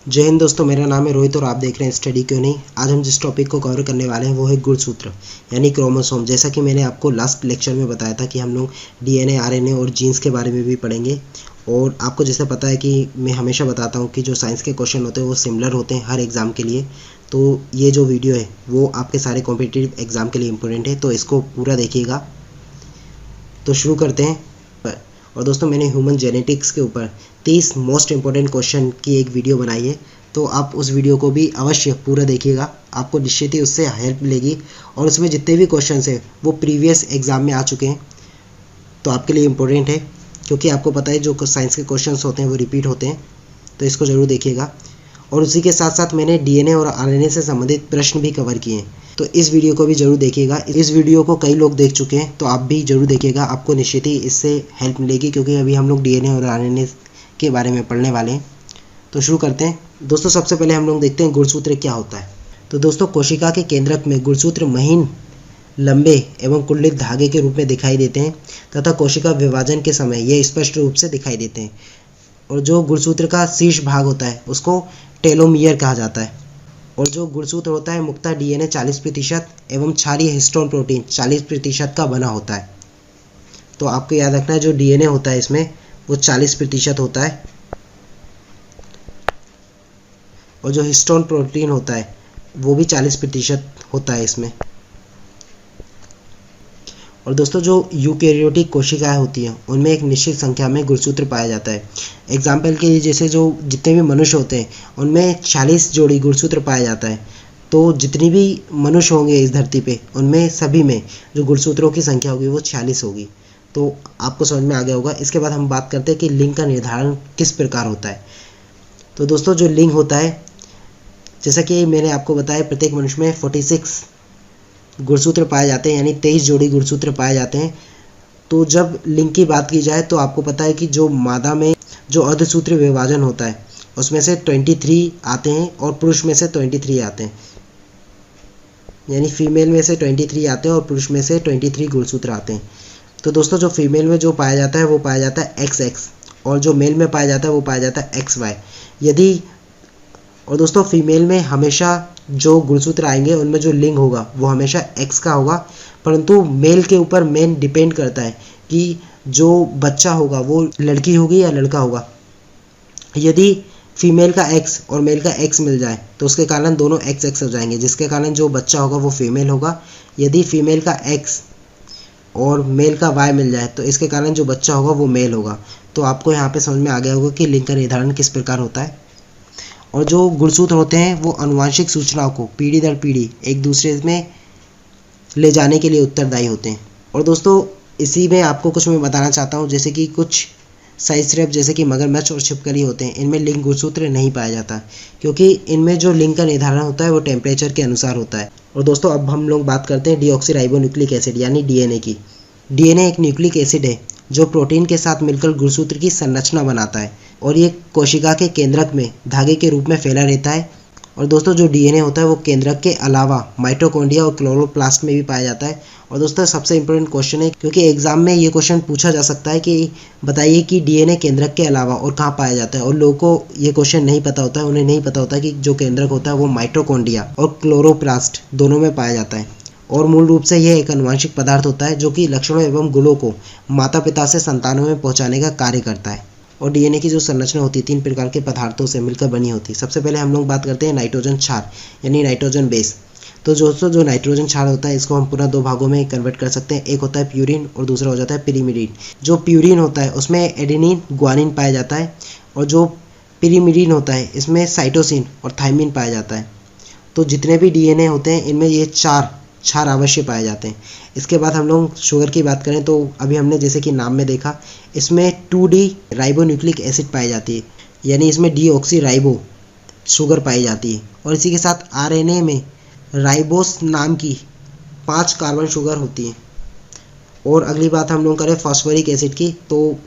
जय हिंद दोस्तों, मेरा नाम है रोहित और आप देख रहे हैं स्टडी क्यों नहीं। आज हम जिस टॉपिक को कवर करने वाले हैं वो है गुणसूत्र यानी क्रोमोसोम। जैसा कि मैंने आपको लास्ट लेक्चर में बताया था कि हम लोग डीएनए, आरएनए और जीन्स के बारे में भी पढ़ेंगे। और आपको जैसे पता है कि मैं हमेशा बताता हूँ कि जो साइंस के क्वेश्चन होते हैं वो सिमिलर होते हैं हर एग्ज़ाम के लिए। तो ये जो वीडियो है वो आपके सारे कॉम्पिटिटिव एग्ज़ाम के लिए इम्पोर्टेंट है, तो इसको पूरा देखिएगा। तो शुरू करते हैं। और दोस्तों, मैंने ह्यूमन जेनेटिक्स के ऊपर 30 मोस्ट इम्पॉर्टेंट क्वेश्चन की एक वीडियो बनाई है, तो आप उस वीडियो को भी अवश्य पूरा देखिएगा। आपको निश्चित ही उससे हेल्प मिलेगी और उसमें जितने भी क्वेश्चन हैं वो प्रीवियस एग्ज़ाम में आ चुके हैं, तो आपके लिए इम्पोर्टेंट है। क्योंकि आपको पता है जो साइंस के क्वेश्चन होते हैं वो रिपीट होते हैं, तो इसको ज़रूर देखिएगा। और उसी के साथ साथ मैंने डीएनए और आरएनए से संबंधित प्रश्न भी कवर किए हैं, तो इस वीडियो को भी ज़रूर देखिएगा। इस वीडियो को कई लोग देख चुके हैं, तो आप भी ज़रूर देखिएगा, आपको निश्चित ही इससे हेल्प मिलेगी। क्योंकि अभी हम लोग डीएनए और आरएनए के बारे में पढ़ने वाले हैं। तो शुरू करते हैं दोस्तों। सबसे पहले हम लोग देखते हैं गुणसूत्र क्या होता है। तो दोस्तों, कोशिका के केंद्रक में गुणसूत्र महीन, लंबे एवं कुंडलित धागे के रूप में दिखाई देते हैं तथा कोशिका विभाजन के समय ये स्पष्ट रूप से दिखाई देते हैं। और जो गुणसूत्र का शीर्ष भाग होता है उसको टेलोमियर कहा जाता है। और जो गुणसूत्र होता है मुख्यतः डीएनए 40% एवं क्षारीय हिस्टोन प्रोटीन 40% का बना होता है। तो आपको याद रखना है जो डीएनए होता है इसमें वो 40% होता है, और जो हिस्टोन प्रोटीन होता है वो भी 40% होता है इसमें। और दोस्तों, जो यूकैरियोटिक कोशिकाएं होती हैं उनमें एक निश्चित संख्या में गुणसूत्र पाया जाता है। एग्जाम्पल के लिए जैसे जो जितने भी मनुष्य होते हैं उनमें 40 जोड़ी गुणसूत्र पाया जाता है। तो जितनी भी मनुष्य होंगे इस धरती पे उनमें सभी में जो गुणसूत्रों की संख्या होगी वो 46 होगी। तो आपको समझ में आ गया होगा। इसके बाद हम बात करते हैं कि लिंग का निर्धारण किस प्रकार होता है। तो दोस्तों, जो लिंग होता है, जैसा कि मैंने आपको बताया, प्रत्येक मनुष्य में 46 गुणसूत्र पाए जाते हैं, यानी 23 जोड़ी गुणसूत्र पाए जाते हैं। तो जब लिंग की बात की जाए तो आपको पता है कि जो मादा में जो अर्धसूत्रीय विभाजन होता है उसमें से 23 आते हैं और पुरुष में से 23 आते हैं, यानी फीमेल में से 23 आते हैं और पुरुष में से 23 गुणसूत्र आते हैं। तो दोस्तों, जो फीमेल में जो पाया जाता है वो पाया जाता है XX, और जो मेल में पाया जाता है वो पाया जाता है XY। यदि और दोस्तों, फीमेल में हमेशा जो गुणसूत्र आएंगे उनमें जो लिंग होगा वो हमेशा X का होगा, परंतु मेल के ऊपर मेन डिपेंड करता है कि जो बच्चा होगा वो लड़की होगी या लड़का होगा। यदि फीमेल का X और मेल का X मिल जाए तो उसके कारण दोनों XX हो जाएंगे, जिसके कारण जो बच्चा होगा वो फीमेल होगा। यदि फीमेल का X और मेल का Y मिल जाए तो इसके कारण जो बच्चा होगा वो मेल होगा। तो आपको यहाँ पे समझ में आ गया होगा कि लिंग का निर्धारण किस प्रकार होता है। और जो गुणसूत्र होते हैं वो आनुवांशिक सूचनाओं को पीढ़ी दर पीढ़ी एक दूसरे में ले जाने के लिए उत्तरदायी होते हैं। और दोस्तों, इसी में आपको कुछ मैं बताना चाहता हूँ, जैसे कि कुछ सरीसृप जैसे कि मगरमच्छ और छिपकली होते हैं, इनमें लिंग गुणसूत्र नहीं पाया जाता, क्योंकि इनमें जो लिंग का निर्धारण होता है वो टेम्परेचर के अनुसार होता है। और दोस्तों, अब हम लोग बात करते हैं डीऑक्सीराइबोन्यूक्लिक एसिड यानी डीएनए की। डीएनए एक न्यूक्लिक एसिड है जो प्रोटीन के साथ मिलकर गुणसूत्र की संरचना बनाता है, और ये कोशिका के केंद्रक में धागे के रूप में फैला रहता है। और दोस्तों, जो डीएनए होता है वो केंद्रक के अलावा माइटोकॉन्ड्रिया और क्लोरोप्लास्ट में भी पाया जाता है। और दोस्तों, सबसे इंपॉर्टेंट क्वेश्चन है, क्योंकि एग्जाम में ये क्वेश्चन पूछा जा सकता है कि बताइए कि डीएनए केंद्रक के अलावा और कहाँ पाया जाता है। और लोगों को ये क्वेश्चन नहीं पता होता है, उन्हें नहीं पता होता कि जो केंद्रक होता है वो माइटोकॉन्ड्रिया और क्लोरोप्लास्ट दोनों में पाया जाता है। और मूल रूप से यह एक आनुवांशिक पदार्थ होता है जो कि लक्षणों एवं गुणों को माता पिता से संतानों में पहुंचाने का कार्य करता है। और डीएनए की जो संरचना होती है 3 प्रकार के पदार्थों से मिलकर बनी होती है। सबसे पहले हम लोग बात करते हैं नाइट्रोजन क्षार यानी नाइट्रोजन बेस। तो दोस्तों, जो नाइट्रोजन क्षार होता है इसको हम पुनः 2 भागों में कन्वर्ट कर सकते हैं। एक होता है प्यूरिन और दूसरा हो जाता है पिरीमिडीन। जो प्यूरिन होता है उसमें एडेनिन, ग्वानिन पाया जाता है, और जो पिरीमिडीन होता है इसमें साइटोसिन और थाइमिन पाया जाता है। तो जितने भी डीएनए होते हैं इनमें ये 4 क्षार अवश्य पाए जाते हैं। इसके बाद हम लोग शुगर की बात करें तो अभी हमने जैसे कि नाम में देखा, इसमें 2D राइबोन्यूक्लिक एसिड पाई जाती है, यानी इसमें डीऑक्सीराइबो शुगर पाई जाती है। और इसी के साथ आरएनए में राइबोस नाम की 5 कार्बन शुगर होती है। और अगली बात हम लोग करें फास्फोरिक एसिड की, तो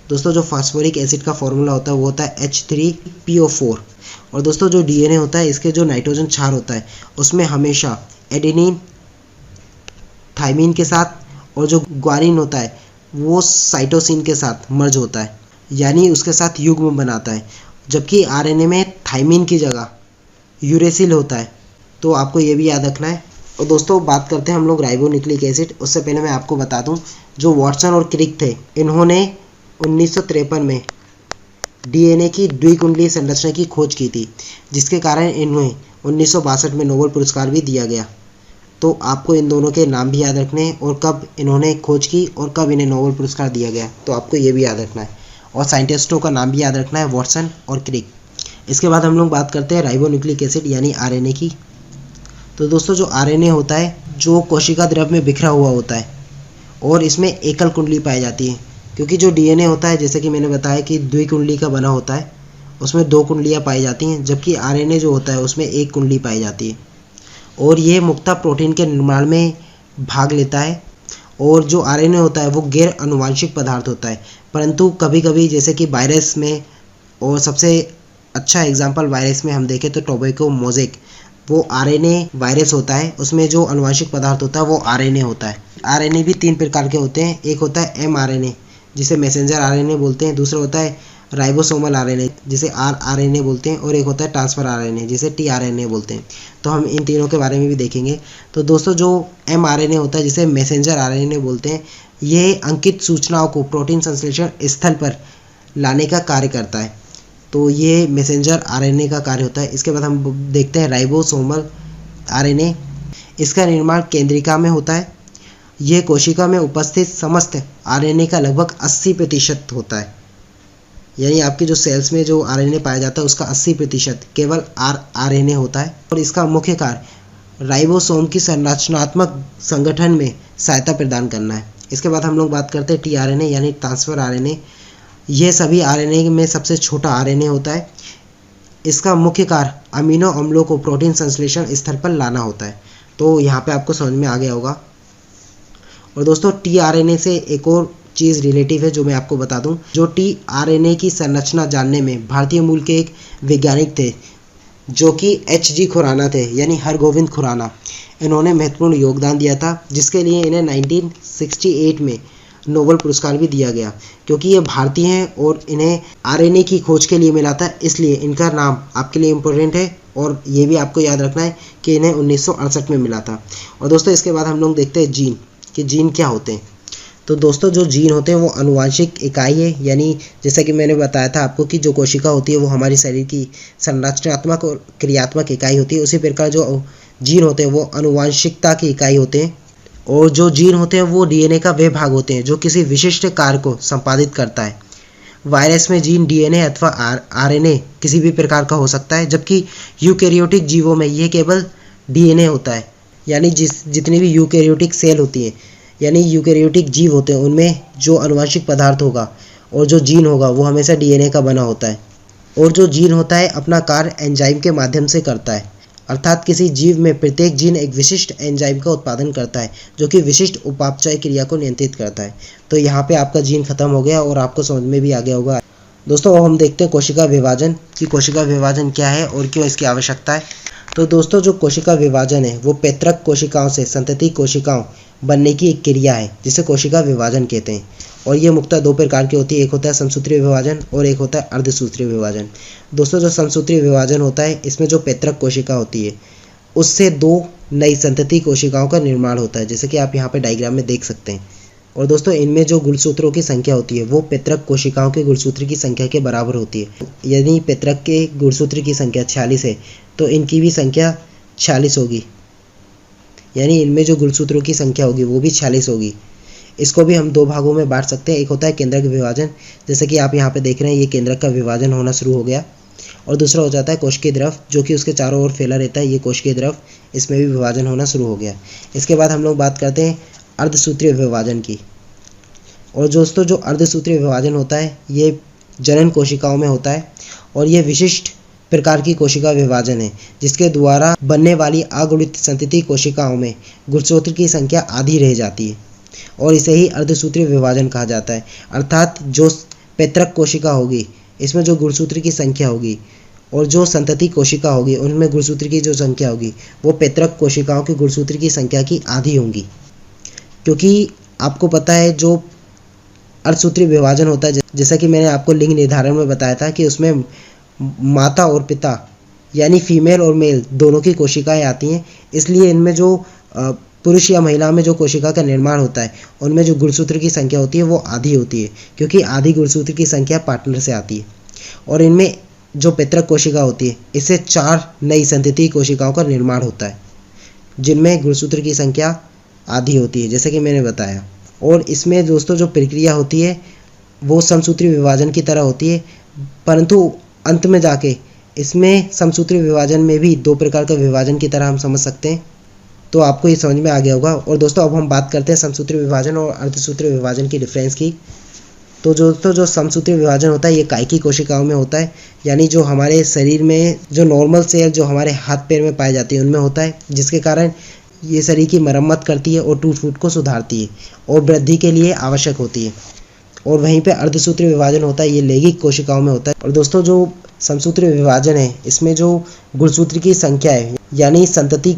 दोस्तों, जो फास्फोरिक एसिड का फॉर्मूला होता है वो होता है H3PO4। और दोस्तों, जो डीएनए होता है इसके जो नाइट्रोजन क्षार होता है उसमें हमेशा एडेनिन थाइमिन के साथ, और जो ग्वानिन होता है वो साइटोसिन के साथ मर्ज होता है, यानी उसके साथ युग्म बनाता है। जबकि आरएनए में थाइमिन की जगह यूरेसिल होता है। तो आपको ये भी याद रखना है। और दोस्तों बात करते हैं हम लोग राइबोन्यूक्लिक एसिड। उससे पहले मैं आपको बता दूं, जो वॉटसन और क्रिक थे, इन्होंने 1953 में डीएनए की द्विकुंडलीय संरचना की खोज की थी, जिसके कारण इन्हें 1962 में नोबेल पुरस्कार भी दिया गया। तो आपको इन दोनों के नाम भी याद रखने हैं और कब इन्होंने खोज की और कब इन्हें नोबेल पुरस्कार दिया गया, तो आपको ये भी याद रखना है। और साइंटिस्टों का नाम भी याद रखना है, वॉटसन और क्रिक। इसके बाद हम लोग बात करते हैं राइबोन्यूक्लिक एसिड यानी आरएनए की। तो दोस्तों जो आरएनए होता है, जो कोशिका द्रव में बिखरा हुआ होता है और इसमें एकल कुंडली पाई जाती है, क्योंकि जो डीएनए होता है, जैसे कि मैंने बताया कि द्विकुंडली का बना होता है, उसमें 2 कुंडलियाँ पाई जाती हैं, जबकि आरएनए जो होता है उसमें 1 कुंडली पाई जाती है। और ये मुख्यतः प्रोटीन के निर्माण में भाग लेता है। और जो आरएनए होता है वो गैर आनुवंशिक पदार्थ होता है, परंतु कभी कभी जैसे कि वायरस में, और सबसे अच्छा एग्जाम्पल वायरस में हम देखें तो टोबैको मोज़ेक, वो आरएनए वायरस होता है, उसमें जो आनुवंशिक पदार्थ होता है वो आरएनए होता है। आरएनए भी 3 प्रकार के होते हैं। एक होता है एमआरएनए, जिसे मैसेंजर आरएनए बोलते हैं। दूसरा होता है राइबोसोमल आरएनए, जिसे आरआरएनए बोलते हैं। और एक होता है ट्रांसफर आरएनए, जिसे टीआरएनए बोलते हैं। तो हम इन तीनों के बारे में भी देखेंगे। तो दोस्तों जो एमआरएनए होता है, जिसे मैसेंजर आरएनए बोलते हैं, ये अंकित सूचनाओं को प्रोटीन संश्लेषण स्थल पर लाने का कार्य करता है। तो ये मैसेंजर आरएनए का कार्य होता है। इसके बाद हम देखते हैं राइबोसोमल आरएनए। इसका निर्माण केंद्रिका में होता है। ये कोशिका में उपस्थित समस्त आरएनए का लगभग 80% होता है। यानी आपके जो सेल्स में जो आरएनए पाया जाता है उसका 80% केवल आरएनए होता है। और इसका मुख्य कार्य राइबोसोम की संरचनात्मक संगठन में सहायता प्रदान करना है। इसके बाद हम लोग बात करते हैं टीआरएनए यानी ट्रांसफर आरएनए। यह सभी आरएनए में सबसे छोटा आरएनए होता है। इसका मुख्य कार्य अमीनो अम्लों को प्रोटीन संश्लेषण स्थल पर लाना होता है। तो यहाँ पे आपको समझ में आ गया होगा। और दोस्तों टीआरएनए से एक और चीज़ रिलेटिव है जो मैं आपको बता दूं। जो टीआरएनए की संरचना जानने में भारतीय मूल के एक वैज्ञानिक थे, जो कि एच.जी. खुराना थे, यानी हरगोविंद खुराना। इन्होंने महत्वपूर्ण योगदान दिया था, जिसके लिए इन्हें 1968 में नोबेल पुरस्कार भी दिया गया, क्योंकि ये भारतीय हैं और इन्हें आरएनए की खोज के लिए मिला था। इसलिए इनका नाम आपके लिए इम्पोर्टेंट है। और ये भी आपको याद रखना है कि इन्हें 1968 में मिला था। और दोस्तों इसके बाद हम लोग देखते हैं जीन, कि जीन क्या होते हैं। तो दोस्तों जो जीन होते हैं वो आनुवांशिक इकाई है, यानी जैसा कि मैंने बताया था आपको कि जो कोशिका होती है वो हमारे शरीर की संरचनात्मक और क्रियात्मक इकाई होती है। उसी प्रकार जो जीन होते हैं वो आनुवांशिकता की इकाई होते हैं। और जो जीन होते हैं वो डीएनए का वे भाग होते हैं जो किसी विशिष्ट कार्य को संपादित करता है। वायरस में जीन डीएनए अथवा आरएनए किसी भी प्रकार का हो सकता है, जबकि यूकैरियोटिक जीवों में यह केवल डीएनए होता है। यानी जितनी भी यूकैरियोटिक सेल होती हैं, यानी यूकैरियोटिक जीव होते हैं, उनमें जो आनुवंशिक पदार्थ होगा और जो जीन होगा वो हमेशा डीएनए का बना होता है। और जो जीन होता है अपना कार्य एंजाइम के माध्यम से करता है, अर्थात किसी जीव में प्रत्येक जीन एक विशिष्ट एंजाइम का उत्पादन करता है, जो कि विशिष्ट उपापचय क्रिया को नियंत्रित करता है। तो यहाँ पे आपका जीन खत्म हो गया और आपको समझ में भी आ गया होगा। दोस्तों अब हम देखते हैं कोशिका विभाजन, कि कोशिका विभाजन क्या है और क्यों इसकी आवश्यकता है। तो दोस्तों जो कोशिका विभाजन है वो पैतृक कोशिकाओं से संतति कोशिकाओं बनने की एक क्रिया है, जिसे कोशिका विभाजन कहते हैं। और ये मुख्यतः 2 प्रकार की होती है, एक होता है समसूत्रीय विभाजन और एक होता है अर्धसूत्रीय विभाजन। दोस्तों जो समसूत्रीय विभाजन होता है, इसमें जो पैतृक कोशिका होती है उससे 2 नई संतति कोशिकाओं का निर्माण होता है, जैसे कि आप यहाँ पे डायग्राम में देख सकते हैं। और दोस्तों इनमें जो गुणसूत्रों की संख्या होती है वो पैतृक कोशिकाओं के गुणसूत्र की संख्या के बराबर होती है। यदि पैतृक के गुणसूत्र की संख्या 46 है तो इनकी भी संख्या 46 होगी, यानी इनमें जो गुणसूत्रों की संख्या होगी वो भी 46 होगी। इसको भी हम 2 भागों में बांट सकते हैं। एक होता है केंद्रक विभाजन, जैसे कि आप यहाँ पे देख रहे हैं, ये केंद्रक का विभाजन होना शुरू हो गया। और दूसरा हो जाता है कोशिकीय द्रव, जो कि उसके चारों ओर फैला रहता है, ये कोशिकीय द्रव, इसमें भी विभाजन होना शुरू हो गया। इसके बाद हम लोग बात करते हैं अर्धसूत्रीय विभाजन की। और दोस्तों जो अर्धसूत्रीय विभाजन होता है ये जनन कोशिकाओं में होता है, और ये विशिष्ट प्रकार की कोशिका विभाजन है, जिसके द्वारा बनने वाली अगुणित संतति कोशिकाओं में गुणसूत्र की संख्या आधी रह जाती है, और इसे ही अर्धसूत्रीय विभाजन कहा जाता है। अर्थात जो पैतृक कोशिका होगी इसमें जो गुणसूत्र की संख्या होगी, और जो संतति कोशिका होगी उनमें गुणसूत्र की जो संख्या होगी वो पैतृक कोशिकाओं की गुणसूत्र की संख्या की आधी होंगी। क्योंकि आपको पता है जो अर्धसूत्रीय विभाजन होता है, जैसा कि मैंने आपको लिंग निर्धारण में बताया था कि उसमें माता और पिता यानी फीमेल और मेल दोनों की कोशिकाएं आती हैं। इसलिए इनमें जो पुरुष या महिला में जो कोशिका का निर्माण होता है उनमें जो गुणसूत्र की संख्या होती है वो आधी होती है, क्योंकि आधी गुणसूत्र की संख्या पार्टनर से आती है। और इनमें जो पितरक कोशिका होती है इससे 4 नई संतति कोशिकाओं का निर्माण होता है, जिनमें गुणसूत्र की संख्या आधी होती है, जैसे कि मैंने बताया। और इसमें दोस्तों जो प्रक्रिया होती है वो समसूत्री विभाजन की तरह होती है, परंतु अंत में जाके इसमें समसूत्री विभाजन में भी 2 प्रकार का विभाजन की तरह हम समझ सकते हैं। तो आपको ये समझ में आ गया होगा। और दोस्तों अब हम बात करते हैं समसूत्री विभाजन और अर्धसूत्री विभाजन की डिफरेंस की। तो दोस्तों जो समसूत्री विभाजन होता है ये कायिकी कोशिकाओं में होता है, यानी जो हमारे शरीर में जो नॉर्मल सेल जो हमारे हाथ पैर में पाए जाती है उनमें होता है, जिसके कारण ये शरीर की मरम्मत करती है और टूट फूट को सुधारती है और वृद्धि के लिए आवश्यक होती है। और वहीं पे अर्धसूत्री विभाजन होता है, ये लैंगिक कोशिकाओं में होता है। और दोस्तों जो समसूत्री विभाजन है इसमें जो गुणसूत्र की संख्या है यानी संतति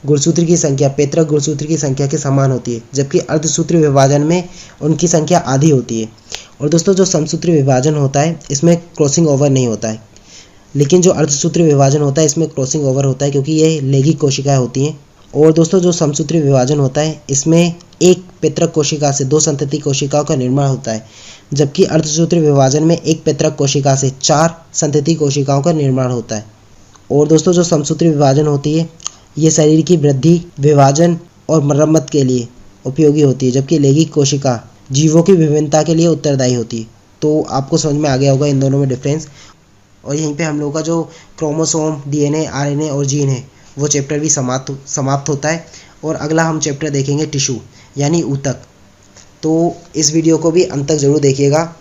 गुणसूत्र की संख्या पैतृक गुणसूत्र की संख्या के समान होती है, जबकि अर्धसूत्री विभाजन में उनकी संख्या आधी होती है। और दोस्तों जो समसूत्री विभाजन होता है इसमें क्रॉसिंग ओवर नहीं होता है, लेकिन जो अर्धसूत्री विभाजन होता है इसमें क्रॉसिंग ओवर होता है, क्योंकि ये लैंगिक कोशिकाएं होती हैं। और दोस्तों जो समसूत्री विभाजन होता है इसमें एक पैतृक कोशिका से 2 संतति कोशिकाओं का निर्माण होता है, जबकि अर्धसूत्री विभाजन में एक पैतृक कोशिका से 4 संतति कोशिकाओं का निर्माण होता है। और दोस्तों जो समसूत्री विभाजन होती है ये शरीर की वृद्धि, विभाजन और मरम्मत के लिए उपयोगी होती है, जबकि लैंगिक कोशिका जीवों की विभिन्नता के लिए उत्तरदायी होती है। तो आपको समझ में आ गया होगा इन दोनों में डिफरेंस। और यहीं पे हम लोगों का जो क्रोमोसोम, डीएनए, आरएनए और जीन है वो चैप्टर भी समाप्त होता है। और अगला हम चैप्टर देखेंगे टिश्यू यानी ऊतक। तो इस वीडियो को भी अंत तक जरूर देखिएगा।